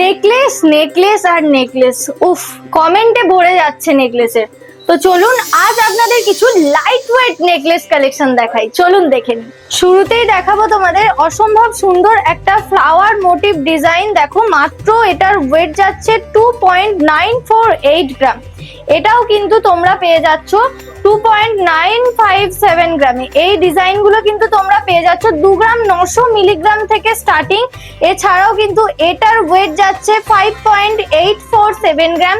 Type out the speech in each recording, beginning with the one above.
Necklace necklace আর necklace, উফ, কমেন্টে ভরে যাচ্ছে নেকলেসের। তো চলুন আজ আপনাদের কিছু লাইট ওয়েট নেকলেস কালেকশন দেখাই, চলুন দেখে নিন। শুরুতেই দেখাবো তোমাদের অসম্ভব সুন্দর একটা ফ্লাওয়ার মোটিভ ডিজাইন। দেখো, মাত্র এটার ওয়েট যাচ্ছে 2.948 গ্রাম। এটাও কিন্তু তোমরা পেয়ে যাচ্ছ 2.957 গ্রামে। এই ডিজাইন গুলো কিন্তু তোমরা পেয়ে যাচ্ছ 2 গ্রাম 900 মিলিগ্রাম থেকে স্টার্টিং। এছাড়াও কিন্তু এটার ওয়েট যাচ্ছে 5.847 গ্রাম।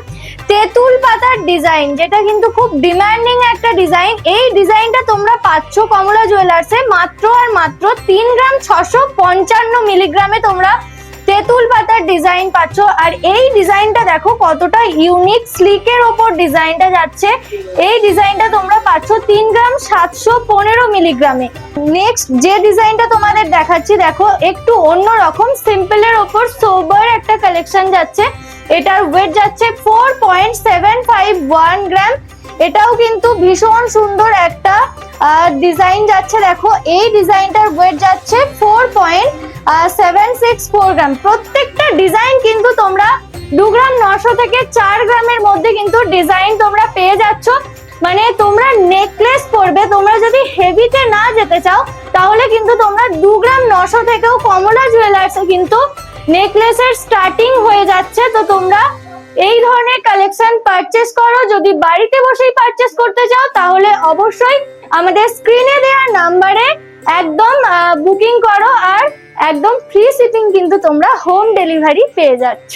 তেঁতুল পাতার ডিজাইন, যেটা কিন্তু খুব ডিমান্ডিং একটা ডিজাইন। এই ডিজাইনটা তোমরা পাচ্ছ কমলা জুয়েলার্সে মাত্র আর মাত্র 3 গ্রাম 655 মিলিগ্রামে তোমরা তেঁতুল পাতার ডিজাইন পাচ্ছ। আর এই ডিজাইনটা দেখো কতটা ইউনিক, স্লিকের ওপর ডিজাইনটা যাচ্ছে। এই ডিজাইনটা তোমরা পাচ্ছ 3 গ্রাম 715 মিলিগ্রামে। নেক্সট যে ডিজাইনটা তোমাদের দেখাচ্ছি, দেখো একটু অন্যরকম, সিম্পলের ওপর সোবার একটা কালেকশন যাচ্ছে। এটার ওয়েট যাচ্ছে 4.751 গ্রাম। এটাও কিন্তু ভীষণ সুন্দর একটা ডিজাইন যাচ্ছে। দেখো এই ডিজাইনটার ওয়েট যাচ্ছে 4.764 গ্রাম। প্রত্যেকটা ডিজাইন কিন্তু তোমরা 2 গ্রাম 900 থেকে 4 গ্রামের মধ্যে কিন্তু ডিজাইন তোমরা পেয়ে যাচ্ছ। মানে তোমরা নেকলেস পরবে, তোমরা যদি হেভিতে না যেতে চাও তাহলে কিন্তু তোমরা 2 গ্রাম 900 থেকেও কমলা জুয়েলার্সে কিন্তু নেকলেসের স্টার্টিং হয়ে যাচ্ছে। তো তোমরা এই ধরনের কালেকশন পারচেস করো। যদি বাড়িতে বসেই পারচেস করতে চাও তাহলে অবশ্যই আমাদের স্ক্রিনে দেওয়া নাম্বারে একদম বুকিং করো, আর একদম ফ্রি শিপিং কিন্তু তোমরা হোম ডেলিভারি পেয়ে যাচ্ছ।